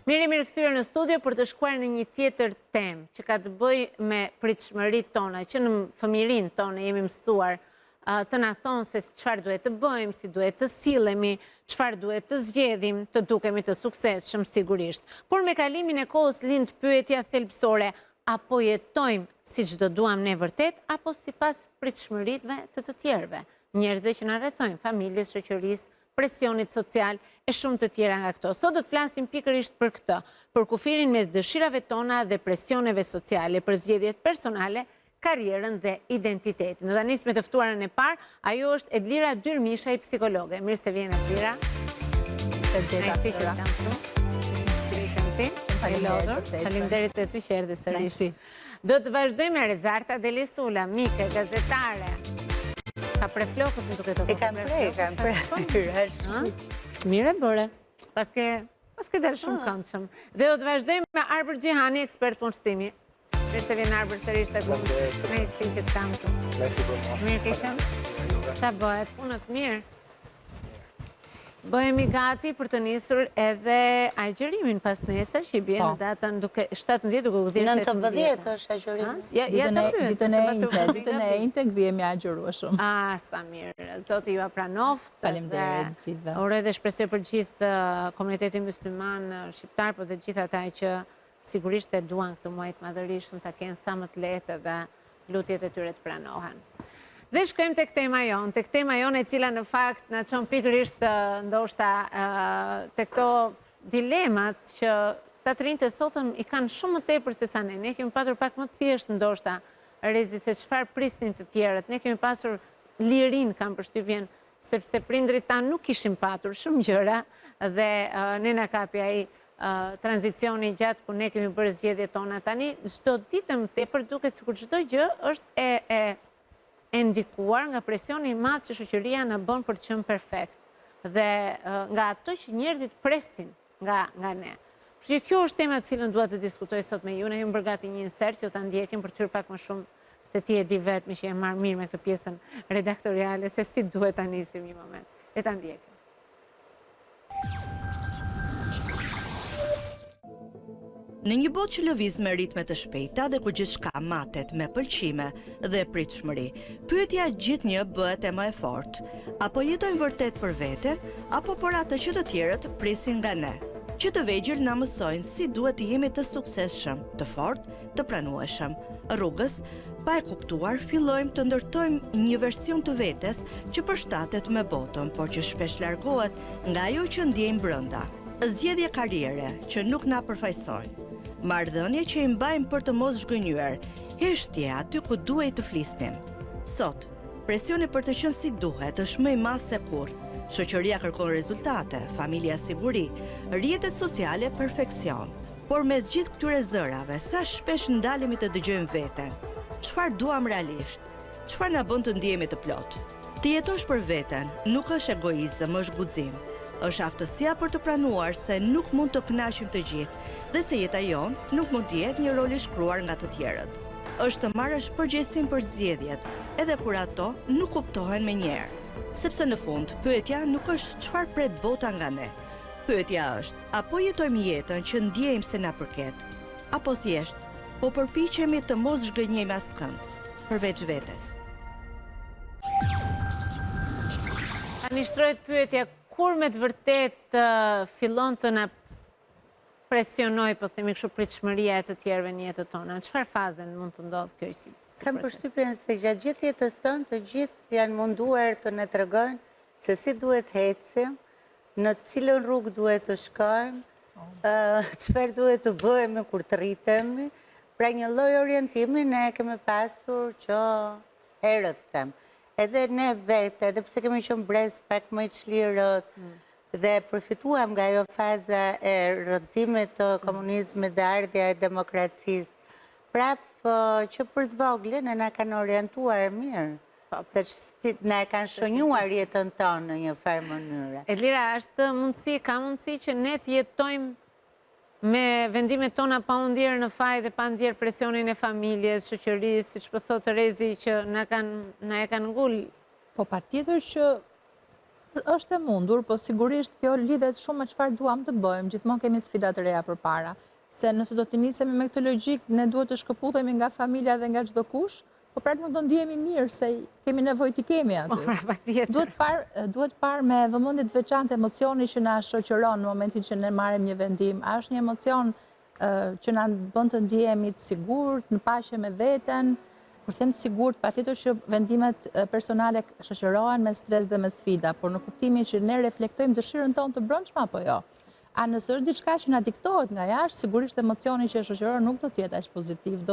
Mirë kthyer në studio për të shkuar në një tjetër temë që ka të bëjë me pritshmëritë tona, që në fëmijërinë tonë jemi mësuar të na thonë se çfarë duhet të bëjmë, si duhet të sillemi, çfarë duhet të zgjedhim, të dukemi të suksesshëm sigurisht. Por me kalimin e kohës lind pyetja thelbësore, apo jetojmë siç do duam ne vërtet, apo sipas pritshmëritëve të tjerëve, njerëzve që na rrethojnë, familjes, shoqërisë, presionit social e shumë të tjera nga këto. Sot do të flasim pikërisht për këtë, për kufirin mes dëshirave tona dhe presioneve sociale, për zgjedhjet personale, karrierën dhe identitetin. Do ta nis me të ftuarën e parë, ajo është Edlira Dyrmishaj, psikologe. Mirë se vjen Edlira. Faleminderit të ty që erdhe sërish. Do të vazhdojmë me Rezarta Delisula, mike, gazetare. Ka pre flokët në duke të E kam pre. Mire bëre. Paske delë shumë këndshëm. Dhe do të vazhdojmë me Arbër Gjihani, ekspert punështimi. Mirë se vjen Arbër sërish të gumë. Me i stin që të kam të. Mirë kishëm. Sa bëhet punët mirë. Bëhemi gati për të nisur edhe agjërimin pas nesër, që i bie në datën 17 duke u dhirë 19 është agjërimi. Ditën e njëjtë gdhjemi agjërueshëm. Sa mirë. Zoti ju apranoft. Faleminderit gjithëve. Uroj dhe shpresoj për gjithë komunitetin musliman shqiptar, por dhe gjithë ata që sigurisht e duan këtë muaj të madhërisëm ta kenë sa më të lehtë dhe lutjet e tyre të pranohen. Dhe shkojmë tek tema jonë e cila në fakt na çon pikërisht ndoshta tek këto dilemat që ta të rinjtë e sotëm i kanë shumë më tepër se sa ne. Ne kemi patur pak më të thjeshtë ndoshta rrezi se çfarë prisnin të tjerët. Ne kemi pasur lirinë, kam përshtypjen, sepse prindrit tanë nuk kishin patur shumë gjëra dhe ne na kapi ai tranzicioni gjatë ku ne kemi bërë zgjedhjet tona. Tani çdo ditë më tepër duket sikur çdo gjë është e ndikuar nga presioni i madh që shoqëria na bën për të qenë perfekt dhe nga ato që njerëzit presin nga ne. Që kjo është tema të cilën dua të diskutoj sot me ju. Ne kemi bërë gati një insert që ta ndjekim për të hyrë pak më shumë se ti e di vetëm që e marr mirë me këtë pjesën redaktoriale se si duhet ta nisim një moment. Le ta ndjekim. Në një botë që lëviz me ritme të shpejta dhe ku gjithçka matet me pëlqime dhe pritshmëri, pyetja gjithnjë bëhet e më e fortë. Apo jetojmë vërtet për veten, apo për atë që të tjerët presin nga ne? Që të vegjël na mësojnë si duhet të jemi të suksesshëm, të fortë, të pranueshëm. Rrugës, pa e kuptuar, fillojmë të ndërtojmë një version të vetes që përshtatet me botën, por që shpesh largohet nga ajo që ndjejmë brenda. Zgjedhje karriere që nuk na përfaqësojnë. Marrëdhënie që i mbajmë për të mos zhgënjur, heshtje aty ku duhej të flisnim. Sot, presioni për të qenë si duhet është më i madh se kurrë. Shoqëria kërkon rezultate, familja siguri, rrjetet sociale perfeksion. Por mes gjithë këtyre zërave, sa shpesh ndalemi të dëgjojmë veten? Çfarë duam realisht? Çfarë na bën të ndihemi të plot? Të jetosh për veten nuk është egoizëm, është guxim. Është aftësia për të pranuar se nuk mund të kënaqim të gjithë dhe se jeta jonë nuk mund të jetë një rol i shkruar nga të tjerët. Është të marrësh përgjegjësinë për zgjedhjet, edhe kur ato nuk kuptohen menjëherë. Sepse në fund, pyetja nuk është çfarë pret bota nga ne. Pyetja është, apo jetojmë jetën që ndjejmë se na përket, apo thjesht po përpiqemi të mos zhgënjejmë askënd, përveç vetes. Tani shtrohet pyetja, kur me të vërtet fillon të na presionoj, po themi kështu, pritshmëria e të tjerëve në jetën tonë? Në çfarë faze mund të ndodhë kjo si? Kam përshtypjen se gjatë gjithë jetës tonë të gjithë janë munduar të na tregojnë se si duhet ecim, në cilën rrugë duhet të shkojmë, çfarë duhet të bëhemi kur të rritemi. Pra një lloj orientimi ne kemi pasur që herët them. Edhe ne vetë, edhe pse kemi qenë brez pak më i çlirët dhe përfituam nga ajo faza e rrëzimit të komunizmit dhe ardhja e demokracisë, prapë që për zvoglin e na kanë orientuar mirë, se na e kanë shënjuar jetën tonë në një farë mënyre. Edlira, ka mundësi që ne të jetojmë me vendimet tona pa u ndjerë në faj dhe pa ndjerë presionin e familjes, shoqërisë, siç po thotë Rezi, që na e kanë ngul? Po patjetër që është e mundur, po sigurisht kjo lidhet shumë me çfarë duam të bëjmë. Gjithmonë kemi sfida të reja përpara. Se nëse do të nisemi me këtë logjik, ne duhet të shkëputemi nga familja dhe nga çdo kush, po pra nuk do ndihemi mirë se kemi nevojë t'i kemi aty. Duhet parë me vëmendje të veçantë emocioni që na shoqëron në momentin që ne marrim një vendim. A është një emocion që na bën të ndihemi të sigurt, në paqe me veten? Kur them të sigurt, patjetër që vendimet personale shoqërohen me stres dhe me sfida, por në kuptimin që ne reflektojmë dëshirën tonë të brendshme apo jo. A nëse është diçka që na diktohet nga jashtë, sigurisht emocioni që e shoqëron nuk do të jetë aq pozitiv,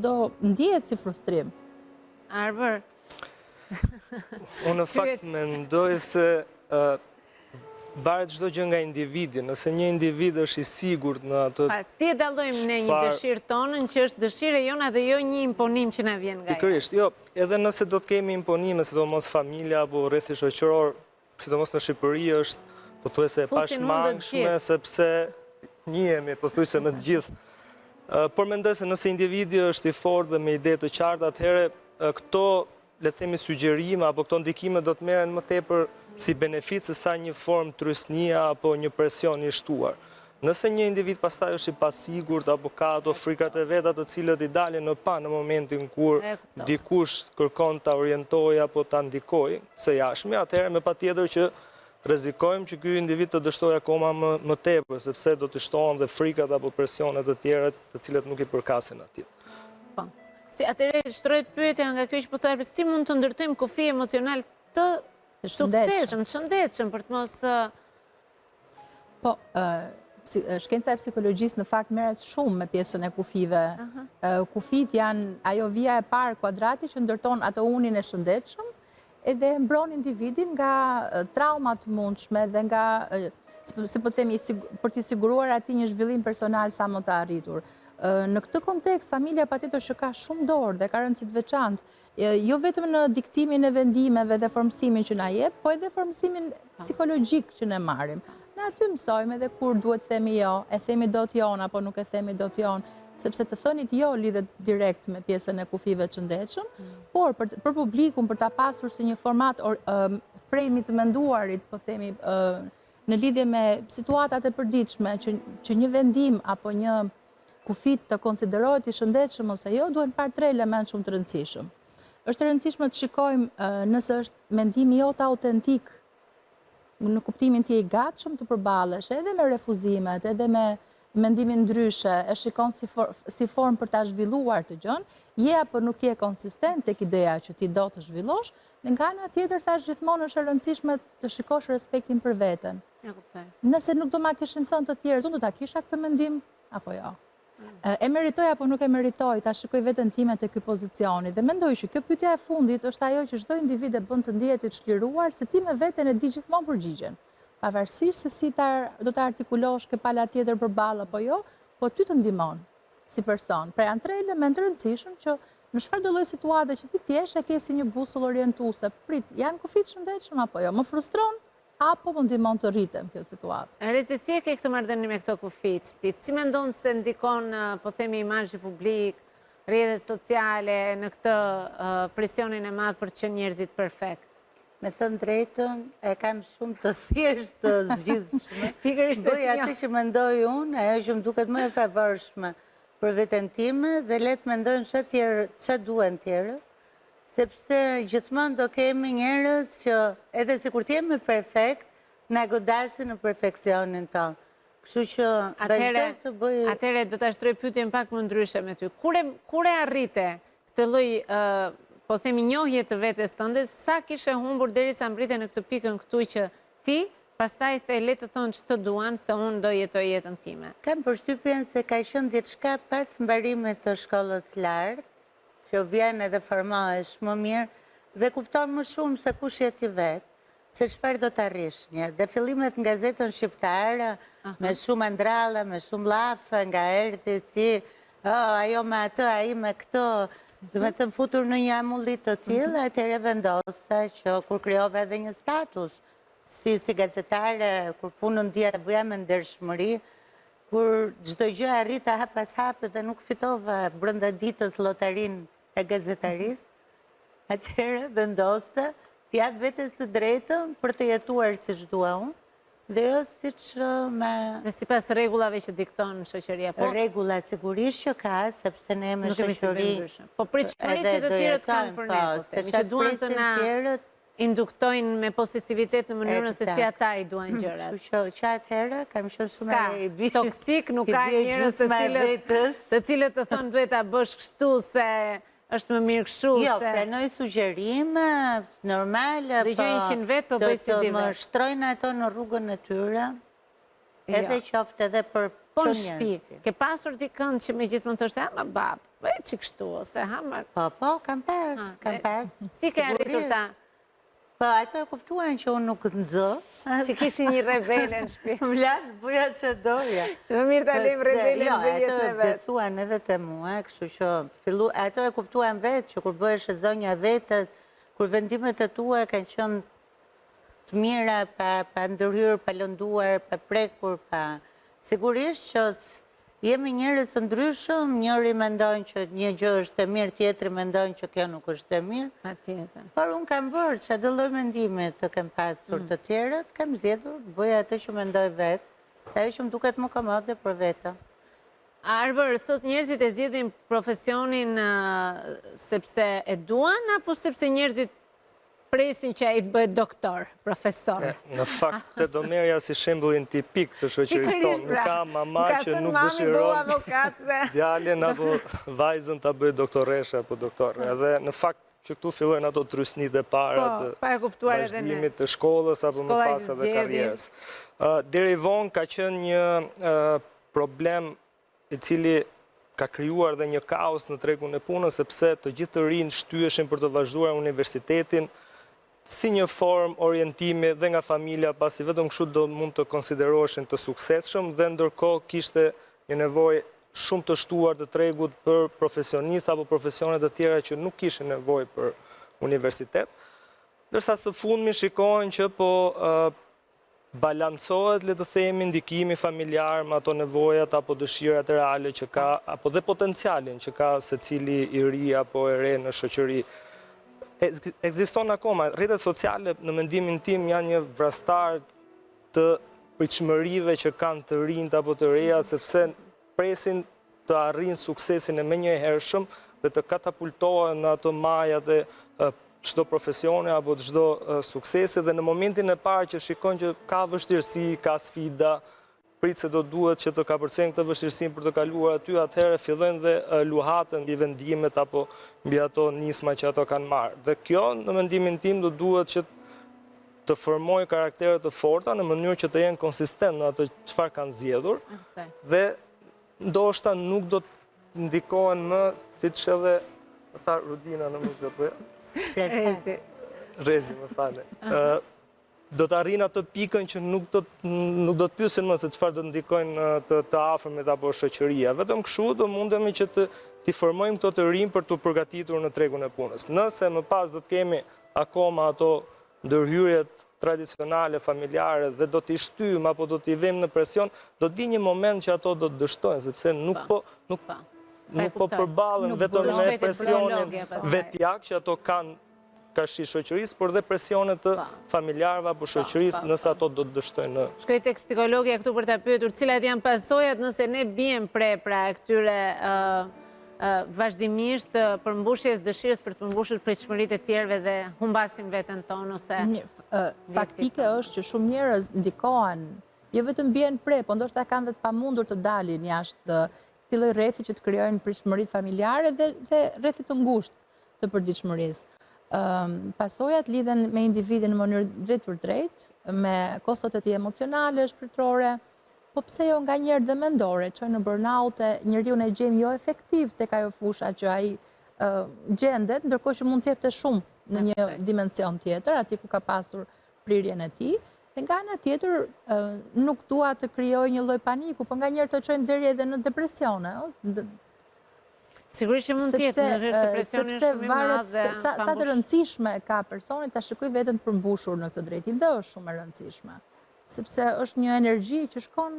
do ndihet si frustrim. Arbër. Unë në fakt mendoj se varet çdo gjë nga individi. Nëse një individ është i sigurt në atë... Si e dallojmë ne një dëshirë tonën që është dëshirë jona dhe jo një imponim që na vjen nga jashtë? Pikërisht, jo. Edhe nëse do të kemi imponime, sidomos familja apo rrethi shoqëror, sidomos në Shqipëri është pothuajse e pashmangshme, sepse njihemi pothuajse me të gjithë. Por mendoj se nëse individi është i fortë dhe me ide të qarta, atëherë këto, le të themi, sugjerime apo këto ndikime do të merren më tepër si benefit se sa një formë trysnia apo një presion i shtuar. Nëse një individ pastaj është i pasigurt apo ka ato frikat e veta të cilët i dalin në pa në momentin kur dikush kërkon ta orientojë apo ta ndikojë së jashtme, atëherë me patjetër që rrezikojmë që ky individ të dështojë akoma më tepër, sepse do të shtohen dhe frikat apo presionet të tjera të cilët nuk i përkasin atij. Po. Si atëherë shtrohet pyetja nga kjo që po thoya, si mund të ndërtojmë kufi emocional të suksesshëm, të shëndetshëm për të mos... Po, shkenca e psikologjisë në fakt merret shumë me pjesën e kufive. Kufit janë ajo vija e parë kuadrati që ndërton atë unin e shëndetshëm edhe mbron individin nga trauma të mundshme dhe nga, si po themi, për t'i siguruar atij një zhvillim personal sa më të arritur. Në këtë kontekst, familja patjetër që ka shumë dorë dhe ka rëndësi të veçantë, jo vetëm në diktimin e vendimeve dhe formësimin që na jep, po edhe formësimin psikologjik që ne marrim. Ne aty mësojmë edhe kur duhet themi jo, e themi dot jon apo nuk e themi dot jon, sepse të thënit jo lidhet direkt me pjesën e kufive të shëndetshëm, por për publikun, për ta pasur si një format frejmi të menduarit, po themi, në lidhje me situatat e përditshme, që një vendim apo një kufit të konsiderohet i shëndetshëm ose jo, duhen parë 3 elementë shumë të rëndësishëm. Është e rëndësishme të shikojmë nëse është mendimi jot autentik, në kuptimin ti i gatshëm të përballesh edhe me refuzimet, edhe me mendimin ndryshe, e shikon si formë për ta zhvilluar të gjën, je apo nuk je konsistent tek ideja që ti do të zhvillosh, dhe nga ana tjetër thash gjithmonë është e rëndësishme të shikosh respektin për veten. Ja kuptoj. Nëse nuk do ma kishin thënë të tjerë, do ta kisha këtë mendim apo jo? E meritoj apo nuk e meritoj, ta shikoj veten time te ky pozicioni dhe mendoj që kjo pyetja e fundit është ajo që çdo individ e bën të ndihet i çliruar se ti me veten e di gjithmonë përgjigjen. Pavarësisht se si do të artikulosh ke pala tjetër përballë apo jo, po ty të ndihmon si person. Pra janë 3 elementë të rëndësishëm që në çfarëdo lloj situate që ti jesh e ke si një busull orientuese. Prit, janë kufit shëndetshëm apo jo? Më frustron apo më ndihmon të rritem kjo situatë. Rezi, si e ke këtë marrëdhënie me këto kufit? Ti si mendon se ndikon, po themi, imazhi publik, rrjetet sociale në këtë presionin e madh për të qenë njerëzit perfekt? Me thënë drejtën, e kam shumë të thjesht të zgjidhshme. Bëj atë që mendoj unë, ajo që më duket më e favorshme për veten time dhe le të mendojnë ç'a duhen tjerët. Sepse gjithmonë do kemi njerëz që edhe sikur të jemi perfekt, na godasin në perfeksionin tonë. Kështu që vazhdoj të bëj... Atëherë do ta shtroj pyetjen pak më ndryshe me ty. Kur e arrite këtë lloj, po themi, njohje të vetes tënde, sa kishe humbur derisa mbrite në këtë pikën këtu që ti pastaj the le të thonë ç'të duan se unë do jetoj jetën time? Kam përshtypjen se ka qenë diçka pas mbarimit të shkollës lartë, që vjen edhe formohesh më mirë dhe kupton më shumë se kush je ti vetë, se çfarë do të arrish një. Dhe fillimet nga gazetën shqiptare, me shumë andralla, me shumë llafe, nga erdhi si, ajo me atë, ai me këto, do të thënë futur në një amullit të tillë, atëherë vendosa që kur krijova edhe një status, si gazetare, kur punën dia ta bëja me ndershmëri, kur çdo gjë arrita hap pas hapi dhe nuk fitova brenda ditës llotarinë e gazetarisë, atëherë vendosa jap vetes të drejtën për të jetuar siç dua unë, dhe jo siç me Dhe sipas rregullave që dikton shoqëria. Po, rregulla sigurisht që ka, sepse ne me nuk kemi si shoqëri ndryshme. Po pritshmëri që të tjerët kanë për ne, po themi, që duan të na induktojnë me posesivitet në mënyrën se si ata i duan gjërat. Kështu që atëherë kam qenë shumë e bi. Toksik, nuk ka njerëz të cilët të thonë duhet ta bësh kështu se është më mirë kështu se. Jo, pranoj sugjerime normale, Dëgjoj 100 vet, po bëj si të di më vet. shtrojnë ato në rrugën e tyre, edhe qoftë edhe për Po në çonjë. shtëpi, ke pasur dikënd që me gjithmonë thoshte, ama bab, bëj që kështu, ose hama. Po, kam pas. Si ke arritur ta? Po, ato e kuptuan që unë nuk nxë. Që kishin një rebele në shtëpi. Vlad, buja që doja. Se më mirë ta lejmë rebele në ato jetën e e vet. besuan edhe te mua, kështu që ato e kuptuan vetë që kur bëhesh e zonja vetës, kur vendimet e tua kanë qenë të mira, pa ndërhyrë, pa lënduar, pa prekur, sigurisht që jemi njerëz të ndryshëm, njëri mendon që një gjë është e mirë, tjetri mendon që kjo nuk është e mirë. Patjetër. Por unë kam bërë që do lloj mendime të kem pasur të tjerët, kam zgjedhur të bëj atë që mendoj vetë, ajo që më duket më komode për vetën. Arbër, sot njerëzit e zgjedhin profesionin sepse e duan, apo sepse njerëzit presin që ai të bëhet doktor, profesor? Në fakt, të do merja si shembullin tipik të shoqërisë tonë. Nuk ka mama që nuk dëshiron djalin apo vajzën ta bëjë doktoreshe apo doktor. Edhe në fakt që këtu fillojnë ato trysnit e para të vazhdimit të shkollës apo më pas edhe karrierës. Deri vonë ka qenë një problem i cili ka krijuar dhe një kaos në tregun e punës, sepse të gjithë të rinj shtyheshin për të vazhduar universitetin si një formë orientimi dhe nga familja, pasi vetëm kështu do mund të konsideroheshin të suksesshëm, dhe ndërkohë kishte një nevojë shumë të shtuar të tregut për profesionistë apo profesione të tjera që nuk kishin nevojë për universitet. Ndërsa së fundmi shikojnë që po balancohet, le të themi, ndikimi familjar me ato nevojat apo dëshirat reale që ka, apo dhe potencialin që ka secili i ri apo e re në shoqëri. Ekziston akoma, rrjetet sociale në mendimin tim janë një vrastar të pritshmërive që kanë të rinjt apo të reja, sepse presin të arrijnë suksesin e menjëhershëm dhe të katapultohen në ato majat e çdo profesioni apo çdo suksesi, dhe në momentin e parë që shikojnë që ka vështirësi, ka sfida, prit se do duhet që të kapërcejnë këtë vështirësinë për të kaluar aty, atëherë fillojnë dhe luhatën mbi vendimet apo mbi ato nisma që ato kanë marrë. Dhe kjo, në mendimin tim, do duhet që të formojë karaktere të forta në mënyrë që të jenë konsistent në ato çfarë kanë zgjedhur, dhe ndoshta nuk do të ndikohen më, siç edhe tha Rudina në mikrofonë. Rezi, më fale. Do të arrijnë atë pikën që nuk do të pyesin më se çfarë do të ndikojnë të afërmit apo shoqëria. Vetëm kështu do mundemi që t'i formojmë këto të rinj për të përgatitur në tregun e punës. Nëse më pas do të kemi akoma ato ndërhyrjet tradicionale, familjare, dhe do t'i shtyjmë apo do t'i vëmë në presion, do të vi një moment që ato do të dështojnë, sepse nuk po përballen vetëm me presionin vetjak që ato kanë ka shi shoqërisë, por dhe presionet të familjarëve apo shoqërisë nëse ato do të dështojnë. Shkoj tek psikologja këtu për ta pyetur cilat janë pasojat nëse ne bien pra këtyre vazhdimisht përmbushjes dëshirës për të përmbushur pritshmëritë e tjerëve dhe humbasim veten tonë ose faktike është që shumë njerëz ndikohen, jo vetëm bien po ndoshta kanë dhe të pamundur të dalin jashtë këtij lloji rrethi që të krijojnë pritshmëritë familjare dhe rrethi të ngushtë të përditshmërisë. Pasojat lidhen me individin në mënyrë drejt për drejt, me kostot e tij emocionale, shpirtërore, po pse jo nga njerë dhe mendore, çojnë në burnout, njeriu e gjejmë jo efektiv tek ajo fusha që ai gjendet, ndërkohë që mund të jepte shumë në një dimension tjetër, aty ku ka pasur prirjen e tij. Dhe nga ana tjetër nuk dua të krijoj një lloj paniku, po nga njerë të çojnë deri edhe në depresione. Sigurisht që mund të jetë në rreth se presioni është shumë i madh dhe sa të rëndësishme ka personi ta shikoj veten të përmbushur në këtë drejtim, dhe është shumë e rëndësishme. Sepse është një energji që shkon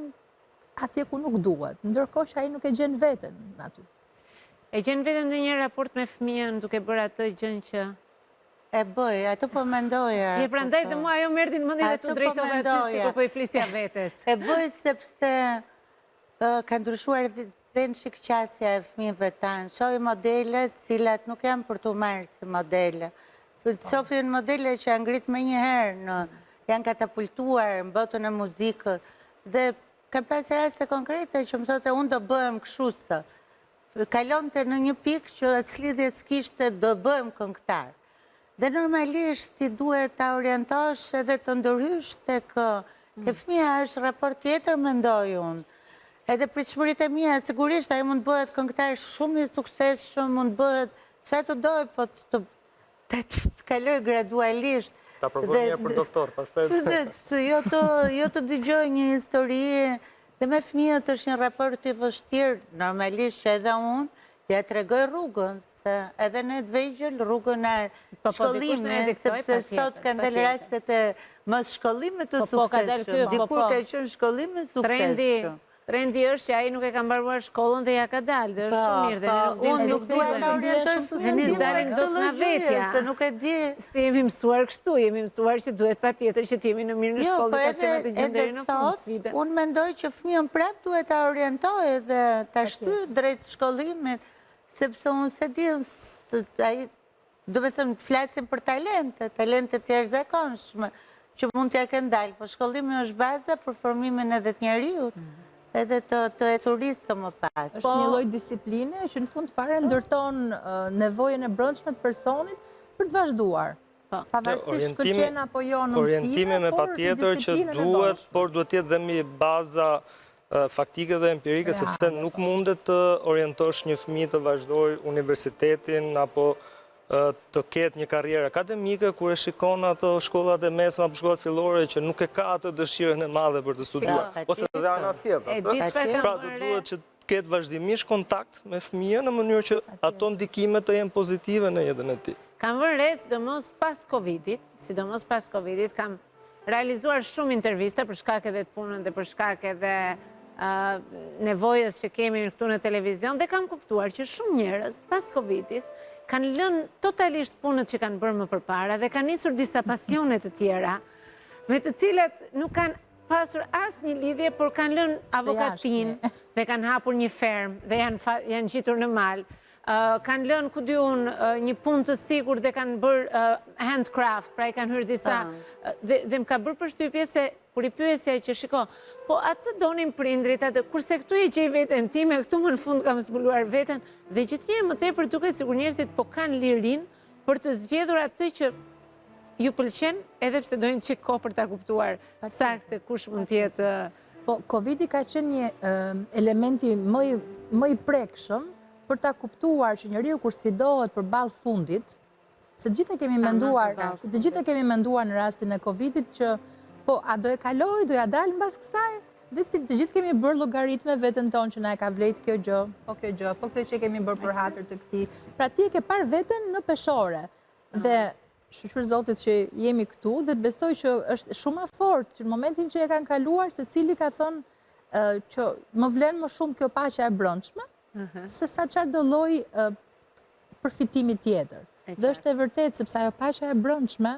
atje ku nuk duhet, ndërkohë që ai nuk e gjen veten aty. E gjen veten në një raport me fëmijën duke bërë atë gjën që e bëj, ato po mendoja. Je prandaj të mua ajo merdi në mendje dhe të drejtova aty sikur po i flisja vetes. E bëj sepse ka ndryshuar dhe në shikqasja e fëmijëve tanë. Shohi modelet cilat nuk janë për të marrë si modele. Shohin modele që janë ngrit me njëherë, janë katapultuar në botën e muzikës. Dhe ka pas raste konkrete që më thotë unë do bëhem kështu sot. Kalonte në një pikë që atë lidhje s'kishte do bëhem këngëtar. Dhe normalisht ti duhet ta orientosh edhe të ndërhysh tek ke fëmija është raport tjetër mendoj unë. Edhe pritshmëritë e mia sigurisht ai mund bëhet këngëtar shumë i suksesshëm, mund bëhet çfarë të doj, po të kaloj gradualisht. Ta provoj një për doktor, pastaj. Jo të dëgjoj një histori dhe me fëmijët është një raport i vështirë, normalisht që edhe unë ja tregoj rrugën, se edhe ne të vegjël rrugën e shkollimit, sepse sot kanë dalë rastet e mos shkollimit të suksesshëm. Dikur ka qenë shkollimi suksesshëm. Trendi është që ai nuk e ka mbaruar shkollën dhe ja ka dalë, dhe është shumë mirë dhe unë nuk dua ta orientoj fëmijën ne dalim dot nga vetja. Se nuk e di. Se jemi mësuar kështu, jemi mësuar që duhet patjetër që të jemi në mirë në shkollë, dhe ka qenë të gjendë deri në fund sfidën. Unë mendoj që fëmijën prap duhet ta orientoj dhe ta shtyj drejt shkollimit, sepse unë se di ai do të them flasim për talente të jashtëzakonshme që mund t'ja kenë dalë, po shkollimi është baza për formimin edhe të njeriut. Edhe të ecurisë më pas. Është një lloj disipline që në fund fare ndërton nevojën e brendshme të personit për të vazhduar. Pavarësisht shkëlqen apo jo në mësime, orientimi me patjetër që duhet, por duhet të jetë dhe me baza faktike dhe empirike, sepse nuk mundet të orientosh një fëmijë të vazhdoj universitetin apo të ketë një karrierë akademike, kur e shikon ato shkollat e mesme apo shkollat fillore që nuk e ka atë dëshirën e madhe për të studiuar. Ose dhe ana tjetër. Pra duhet që të ketë vazhdimisht kontakt me fëmijën në mënyrë që ato ndikimet të jenë pozitive në jetën e tij. Kam vënë re, sidomos pas Covidit, kam realizuar shumë intervista për shkak edhe të punën dhe për shkak edhe nevojës që kemi këtu në televizion, dhe kam kuptuar që shumë njerëz pas Covidit kanë lënë totalisht punët që kanë bërë më përpara dhe kanë nisur disa pasione të tjera, me të cilat nuk kanë pasur asnjë lidhje, por kanë lënë avokatin dhe kanë hapur një fermë dhe janë gjitur në mal. Kanë lënë, ku di unë, një punë të sigurt dhe kanë bërë handcraft, pra i kanë hyrë disa, dhe më ka bërë përshtypje se kur i pyesja që shiko, po atë donin prindrit atë, kurse këtu e gjej veten time, këtu më në fund kam zbuluar veten, dhe gjithnjëherë më tepër duket sikur njerëzit po kanë lirinë për të zgjedhur atë që ju pëlqen, edhe pse dojnë çik kohë për ta kuptuar saktë se kush mund të jetë. Po Covidi ka qenë një elementi më i prekshëm për ta kuptuar që njeriu kur sfidohet përballë fundit, se të gjithë kemi menduar në rastin e Covidit që po, a do e kaloj, do ja dalë mbas kësaj? Dhe të gjithë kemi bërë llogaritme veten tonë që na e ka vlejt kjo gjë, po këtë që kemi bërë për hatër të këtij. Pra ti e ke parë veten në peshore. Dhe shqyr Zotit që jemi këtu dhe besoj që është shumë e fortë që në momentin që e kanë kaluar, secili ka thënë që më vlen më shumë kjo paqja e brendshme, se sa çfarëdo lloj përfitimi tjetër. Dhe është e vërtetë sepse ajo paqja e brendshme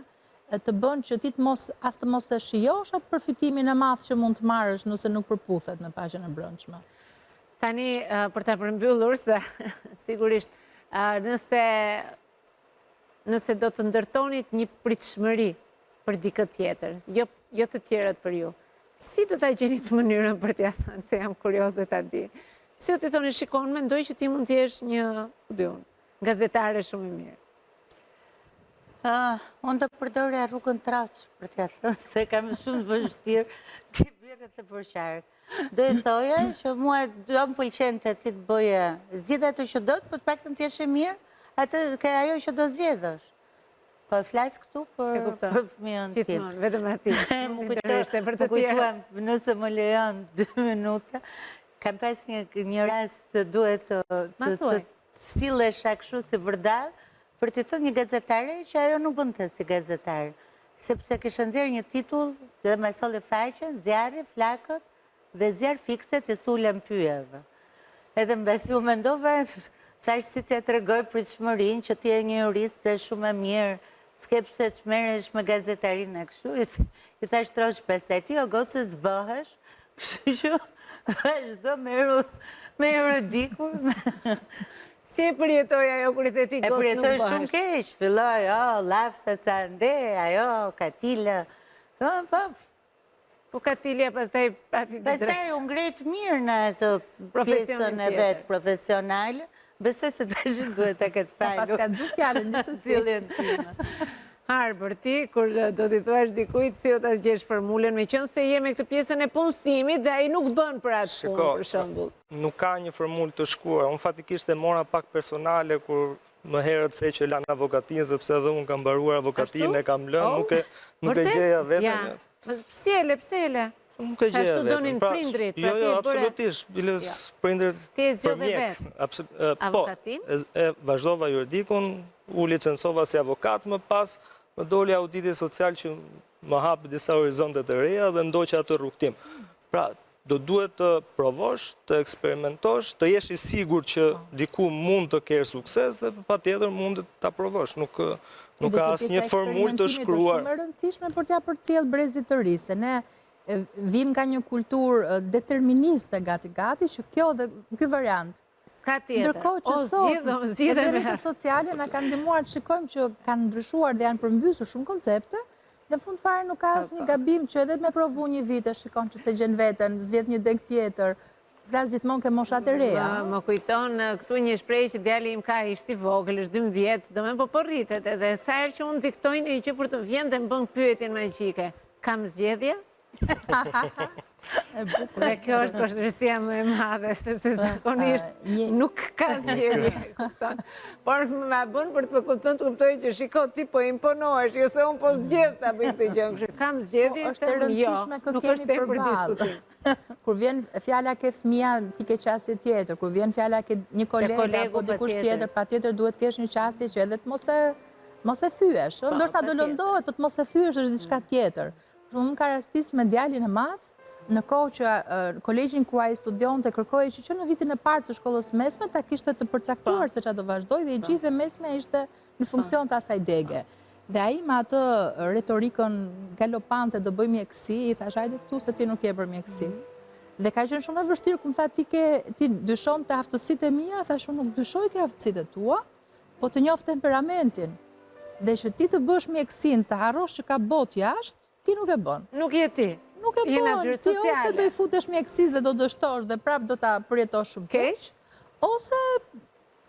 të bën që ti të mos e shijosh atë përfitimin e madh që mund të marrësh nëse nuk përputhet me paqen e brendshme. Tani, për ta përmbyllur, se sigurisht, nëse do të ndërtonit një pritshmëri për dikë tjetër, jo të tjerët për ju, si do ta gjenit mënyrën për t'ia thënë, se jam kurioze ta di. Si do t'i thoni, shikon, mendoj që ti mund t'jesh një, gazetare shumë e mirë. Unë do përdorja rrugën traqë, për t'ja thënë, se kam shumë vështirë t'i bjerë të përqarë. Do e thoja që mua do më pëlqente ti të bëje zgjidhja ato që do të, po të paktën t'jesh e mirë, atë ka ajo që do zgjedhësh. Po flas këtu për fëmijën tim. Gjithmonë, vetëm aty. Më kujtuam, nëse më lejon 2 minuta, kam pas një rast se duhet të stillesha kështu si vërdall, për të thënë një gazetare që ajo nuk bënte si gazetare, sepse kishte nxjerrë një titull dhe më solli faqen, zjarri, flakët dhe zjarr fikset e sulën pyjeve. Edhe mbasi u mendova, thash si t'ja tregoj pritshmërinë që ti je një juriste shumë e mirë, s'ke pse të merresh me gazetarinë e kështu, i thash trosh pastaj ti o gocë zbëhesh, kështu që vazhdo me erodikur. Si e përjetoj ajo kur i the ti gocë nuk bëhesh? E përjetoj shumë keq, filloj, lafe sa nde, ajo, katila, Po katilja pastaj pati të drejtë. pastaj u ngret mirë në atë pjesën e vet profesionale. Besoj se tash duhet ta ketë falur. Pas ka dy fjalë nëse Sjelljen time. Për ti, kur do t'i thuash dikujt si o ta gjesh formulën, me qënë se je me këtë pjesën e punësimit dhe ai nuk bën për atë punë, për shembull. Nuk ka një formulë të shkuar. Unë fatikisht e mora pak personale, kur më herët se që lanë avokatinë, sepse edhe unë kam mbaruar avokatinë, e kam lënë, nuk e gjeja vetëm. Pse? Nuk e gjeja vetëm. Ashtu donin prindrit, pra ti e bëre... Absolutisht, bilës prindrit Ti e për zgjodhe mjek. vetë avokatinë? E vazhdova juridikun, u licencova si avokat, më pas më doli auditi social që më hapë disa horizontet e reja dhe ndoqë atë rrugtim. Pra, do duhet të provosh, të eksperimentosh, të jesh i sigur që diku mund të kerë sukses dhe patjetër mund të provosh. Nuk ka asë një formulë të shkruar. Shumë e rëndësishme për t'ja përcjell brezit të ri, se ne vim nga një kulturë deterministe gati-gati, që kjo dhe ky variant. Ska tjetër. Ndërkohë që sot, edhe rrjetet sociale na kanë ndihmuar të shikojmë që kanë ndryshuar dhe janë përmbysur shumë koncepte, dhe fund fare nuk ka asnjë gabim që edhe me provu një vit e shikon që se gjen veten, zgjedh një deg tjetër, flas gjithmonë ke moshat e reja. Më kujton këtu një shprehje që djali im ka, ishte i vogël, është 12, domethënë po rritet edhe sa herë që unë diktoj një gjë për të vjen dhe më bën pyetjen magjike. Kam zgjedhje? Dhe kjo është poshtërësia më e madhe, sepse zakonisht nuk ka zgjedhje, kupton. Por më bën për të kuptuar të kuptoj që shiko ti po imponohesh, jo se unë po zgjedh ta bëj këtë gjë. Kam zgjedhje, është e rëndësishme kë kemi për diskutim. Kur vjen fjala ke fëmia, ti ke qasje tjetër. Kur vjen fjala ke një koleg apo dikush tjetër, patjetër duhet kesh një qasje që edhe të mos e thyesh. Ndoshta do lëndohet, po të mos e thyesh është diçka tjetër. Unë ka rastis me djalin e madh, në kohë që kolegjin ku ai studionte kërkoi që në vitin e parë të shkollës mesme ta kishte të përcaktuar se çfarë do vazhdoj dhe i gjithë mesme ishte në funksion të asaj dege. Dhe ai me atë retorikën galopante do bëj mjeksi, i thash hajde këtu se ti nuk je për mjeksi. Dhe ka qenë shumë e vështirë, ku më tha ti dyshon të aftësitë e mia, thash unë nuk dyshoj ke aftësitë e tua, po të njoh temperamentin. Dhe që ti të bësh mjeksin, të harrosh që ka botë jashtë, ti nuk e bën. Nuk je ti. Nuk e bën. Ti ose do i futesh mjekësisë dhe do dështosh dhe prap do ta përjetosh shumë keq, ose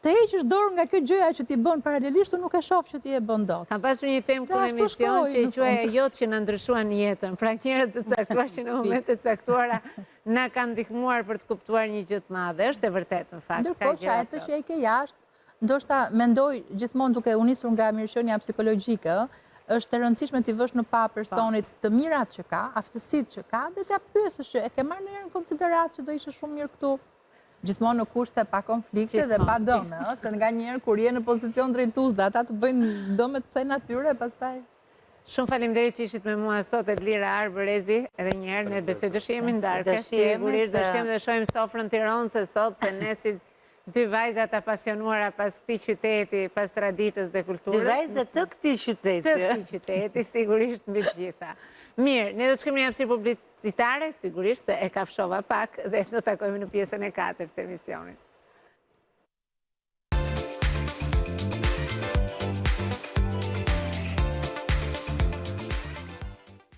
të heqësh dorë nga kjo gjëja që ti bën paralelisht, nuk e shoh që ti e bën dot. Kam pasur një temë në emision që i quaj ajo që na ndryshuan jetën. Pra njerëz të caktuar që në momente të caktuara na kanë ndihmuar për të kuptuar një gjë të madhe. Është e vërtetë në fakt. Ndërkohë që ato që e ke jashtë, ndoshta mendoj gjithmonë duke u nisur nga mirëqenia psikologjike, është e rëndësishme t'i vësh në pa personit të mirat që ka, aftësitë që ka, dhe t'ja pyesësh që e ke marrë ndonjëherë në konsiderat që do ishe shumë mirë këtu. Gjithmonë në kushte pa konflikte dhe pa dëme, se nganjëherë kur je në pozicion drejtues dhe ata të bëjnë dëme të kësaj natyre, pastaj. Shumë faleminderit që ishit me mua sot, Edlira Arberezi, edhe një herë ne besoj do shihemi ndarkë. Sigurisht do shkojmë dhe shohim sofrën Tiranës sot, se ne si dy vajzat apasionuara pas këtij qyteti, pas traditës dhe kulturës. Dy vajzat të këtij qyteti. Të këtij qyteti, sigurisht mbi të gjitha. Mirë, ne do të shkojmë në hapësirë publicitare, sigurisht se e kafshova pak dhe do takojmë në pjesën e 4 të emisionit.